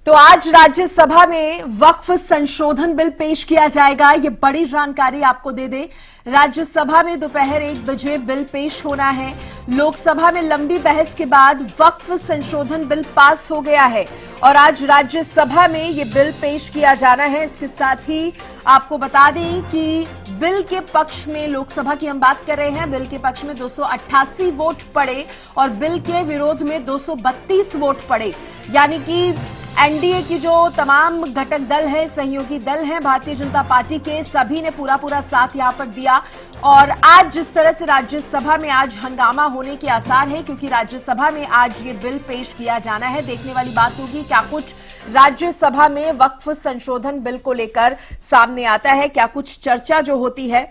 तो आज राज्यसभा में वक्फ संशोधन बिल पेश किया जाएगा। ये बड़ी जानकारी आपको दे दें, राज्यसभा में दोपहर 1 बजे बिल पेश होना है। लोकसभा में लंबी बहस के बाद वक्फ संशोधन बिल पास हो गया है और आज राज्यसभा में ये बिल पेश किया जाना है। इसके साथ ही आपको बता दें कि बिल के पक्ष में, लोकसभा की हम बात कर रहे हैं, बिल के पक्ष में 288 वोट पड़े और बिल के विरोध में 232 वोट पड़े। यानी कि एनडीए की जो तमाम घटक दल है, सहयोगी दल हैं भारतीय जनता पार्टी के, सभी ने पूरा साथ यहां पर दिया। और आज जिस तरह से राज्यसभा में आज हंगामा होने के आसार है, क्योंकि राज्यसभा में आज ये बिल पेश किया जाना है। देखने वाली बात होगी क्या कुछ राज्यसभा में वक्फ संशोधन बिल को लेकर सामने आता है, क्या कुछ चर्चा जो होती है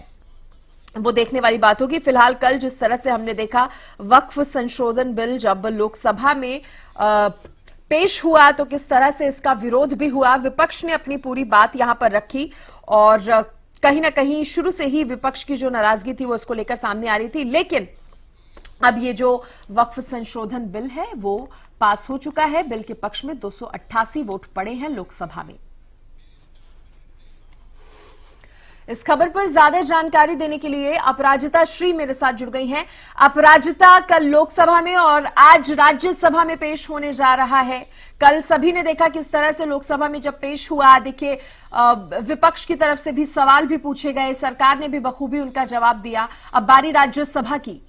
वो देखने वाली बात होगी। फिलहाल कल जिस तरह से हमने देखा वक्फ संशोधन बिल जब लोकसभा में पेश हुआ तो किस तरह से इसका विरोध भी हुआ। विपक्ष ने अपनी पूरी बात यहां पर रखी और कहीं ना कहीं शुरू से ही विपक्ष की जो नाराजगी थी वो इसको लेकर सामने आ रही थी। लेकिन अब ये जो वक्फ संशोधन बिल है वो पास हो चुका है। बिल के पक्ष में 288 वोट पड़े हैं लोकसभा में। इस खबर पर ज्यादा जानकारी देने के लिए अपराजिता श्री मेरे साथ जुड़ गई हैं। अपराजिता, कल लोकसभा में और आज राज्यसभा में पेश होने जा रहा है। कल सभी ने देखा किस तरह से लोकसभा में जब पेश हुआ, देखिए विपक्ष की तरफ से भी सवाल भी पूछे गए, सरकार ने भी बखूबी उनका जवाब दिया। अब बारी राज्यसभा की।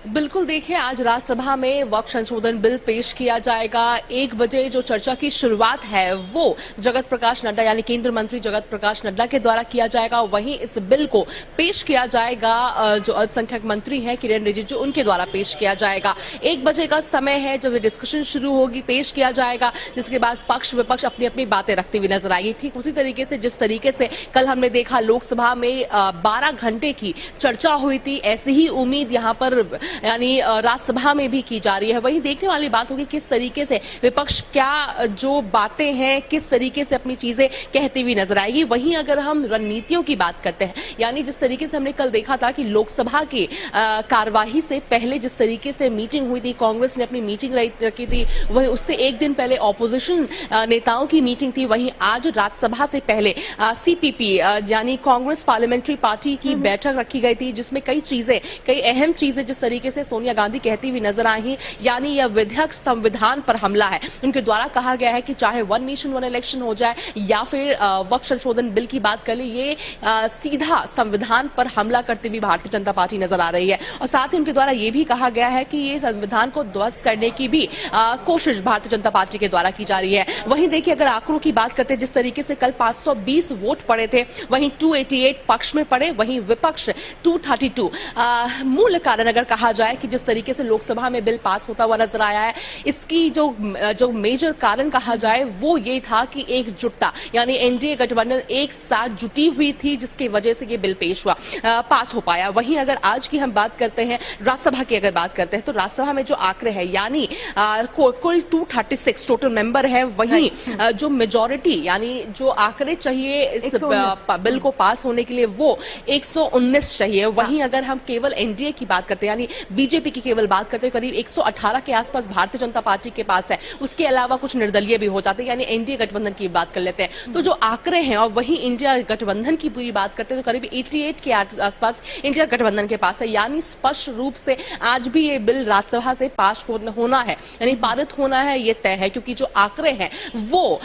बिल्कुल, देखिए आज राज्यसभा में वक्फ संशोधन बिल पेश किया जाएगा। 1 बजे जो चर्चा की शुरुआत है वो जगत प्रकाश नड्डा यानी केंद्रीय मंत्री जगत प्रकाश नड्डा के द्वारा किया जाएगा। वहीं इस बिल को पेश किया जाएगा जो अल्पसंख्यक मंत्री हैं किरेन रिजिजू, उनके द्वारा पेश किया जाएगा। 1 बजे का समय है जब डिस्कशन शुरू होगी, पेश किया जाएगा, जिसके बाद पक्ष विपक्ष अपनी अपनी बातें रखते हुए नजर आएगी। ठीक उसी तरीके से जिस तरीके से कल हमने देखा लोकसभा में 12 घंटे की चर्चा हुई थी, ऐसी ही उम्मीद यहाँ पर यानी राज्यसभा में भी की जा रही है। वही देखने वाली बात होगी किस तरीके से विपक्ष क्या जो बातें हैं किस तरीके से अपनी चीजें कहती हुई नजर आएगी। वहीं अगर हम रणनीतियों की बात करते हैं, यानी जिस तरीके से हमने कल देखा था कि लोकसभा की कार्यवाही से पहले जिस तरीके से मीटिंग हुई थी, कांग्रेस ने अपनी मीटिंग रखी थी, वहीं उससे 1 दिन पहले ऑपोजिशन नेताओं की मीटिंग थी। वहीं आज राज्यसभा से पहले सीपीपी यानी कांग्रेस पार्लियामेंट्री पार्टी की बैठक रखी गई थी, जिसमें कई अहम चीजें जिस तरीके से सोनिया गांधी कहती हुई नजर आई, यानी यह विधेयक संविधान पर हमला है। उनके द्वारा कहा गया है कि चाहे वन नेशन वन इलेक्शन हो जाए या फिर वक्फ संशोधन बिल की बात कर ले, ये सीधा संविधान पर हमला करती हुई भारतीय जनता पार्टी नजर आ रही है। और साथ ही उनके द्वारा यह भी कहा गया है कि ये संविधान को ध्वस्त करने की भी कोशिश भारतीय जनता पार्टी के द्वारा की जा रही है। वहीं देखिए अगर आंकड़ों की बात करते हैं, जिस तरीके से कल 520 वोट पड़े थे, वहीं 288 पक्ष में पड़े, वहीं विपक्ष 232। मूल कारण अगर कहा जाए कि जिस तरीके से लोकसभा में बिल पास होता हुआ नजर आया है, इसकी जो मेजर कारण कहा जाए वो ये था कि एकजुटता, यानी एनडीए गठबंधन एक साथ जुटी हुई थी, जिसकी वजह से ये बिल पेश हुआ, पास हो पाया। वहीं अगर आज की हम बात करते हैं, राज्यसभा की अगर बात करते हैं, तो राज्यसभा में जो आंकड़े हैं यानी कुल 236 टोटल मेंबर है, वहीं जो मेजोरिटी यानी जो आंकड़े चाहिए इस बिल को पास होने के लिए वो 119 चाहिए। वहीं अगर हम केवल एनडीए की बात करते हैं यानी बीजेपी की केवल बात करते हैं, करीब 118 के आसपास भारतीय जनता पार्टी के पास है। उसके अलावा कुछ निर्दलीय भी हो जाते हैं, यानी एनडीए गठबंधन की बात कर लेते हैं। तो जो आंकड़े हैं, और वहीं इंडिया गठबंधन की पूरी बात करते हैं तो करीब 88 के आसपास इंडिया गठबंधन के पास है। यानी स्पष्ट रूप से आज भी ये बिल राज्यसभा से पास होना है, यानी पारित होना है, ये तय है, क्योंकि जो आंकड़े हैं वो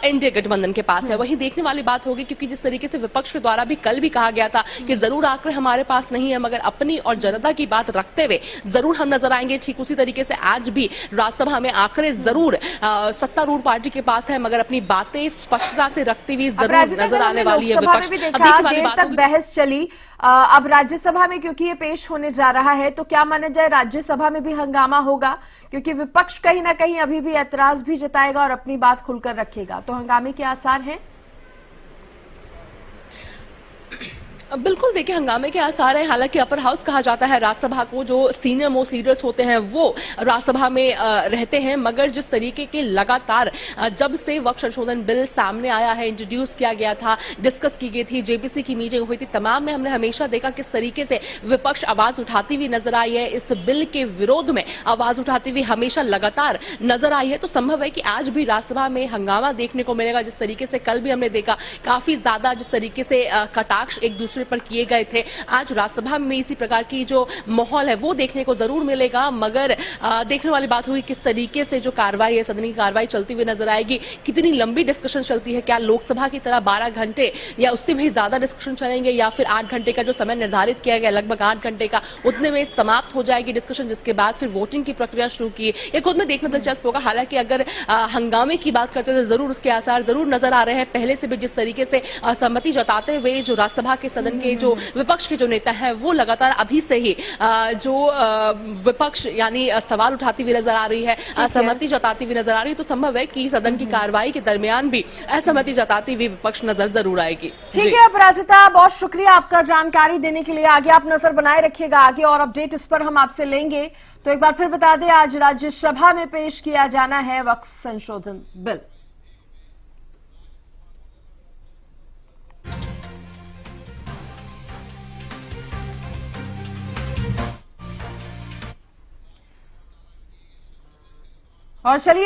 एनडीए गठबंधन के पास है। वहीं देखने वाली बात होगी, क्योंकि जिस तरीके से विपक्ष के द्वारा भी कल भी कहा गया था कि जरूर आंकड़े हमारे पास नहीं है, मगर अपनी और जनता की बात रखते हुए जरूर हम नजर आएंगे। ठीक उसी तरीके से आज भी राज्यसभा में आंकड़े जरूर सत्तारूढ़ पार्टी के पास है, मगर अपनी बातें स्पष्टता से रखती हुई जरूर नजर आने वाली है विपक्ष। देर तक बहस चली, अब राज्यसभा में क्योंकि ये पेश होने जा रहा है, तो क्या माना जाए राज्यसभा में भी हंगामा होगा? क्योंकि विपक्ष कहीं ना कहीं अभी भी ऐतराज भी जताएगा और अपनी बात खुलकर रखेगा, तो हंगामे के आसार हैं। बिल्कुल, देखिए हंगामे के आसार हैं। हालांकि अपर हाउस कहा जाता है राज्यसभा को, जो सीनियर मोस्ट लीडर्स होते हैं वो राज्यसभा में रहते हैं, मगर जिस तरीके के लगातार जब से वक्फ संशोधन बिल सामने आया है, इंट्रोड्यूस किया गया था, डिस्कस की गई थी, जेपीसी की मीटिंग हुई थी, तमाम में हमने हमेशा देखा किस तरीके से विपक्ष आवाज उठाती हुई नजर आई है, इस बिल के विरोध में आवाज उठाती हुई हमेशा लगातार नजर आई है। तो संभव है कि आज भी राज्यसभा में हंगामा देखने को मिलेगा। जिस तरीके से कल भी हमने देखा काफी ज्यादा जिस तरीके से कटाक्ष एक दूसरे पर किए गए थे, आज राज्यसभा में इसी प्रकार की जो माहौल है वो देखने को जरूर मिलेगा। मगर देखने वाली बात हुई किस तरीके से जो कार्रवाई है, सदन की कार्रवाई चलती हुई नजर आएगी, कितनी लंबी डिस्कशन चलती है, क्या लोकसभा की तरह 12 घंटे या उससे भी ज्यादा डिस्कशन चलेंगे, या फिर 8 घंटे का जो समय निर्धारित किया गया लगभग 8 घंटे का, उतने में समाप्त हो जाएगी डिस्कशन, जिसके बाद फिर वोटिंग की प्रक्रिया शुरू की। ये खुद में देखना दिलचस्प होगा। हालांकि अगर हंगामे की बात करते तो जरूर उसके आसार जरूर नजर आ रहे हैं। पहले से भी जिस तरीके से असहमति जताते हुए जो राज्यसभा के सदन के जो विपक्ष के जो नेता हैं वो लगातार अभी से ही जो विपक्ष यानी सवाल उठाती हुई नजर आ रही है, असहमति जताती हुई नजर आ रही है, तो संभव है कि सदन की कार्रवाई के दरमियान भी असहमति जताती हुई विपक्ष नजर जरूर आएगी। ठीक है अपराजिता, बहुत शुक्रिया आपका जानकारी देने के लिए। आगे आप नजर बनाए रखिएगा, आगे और अपडेट इस पर हम आपसे लेंगे। तो एक बार फिर बता दें, आज राज्यसभा में पेश किया जाना है वक्फ संशोधन बिल। और चलिए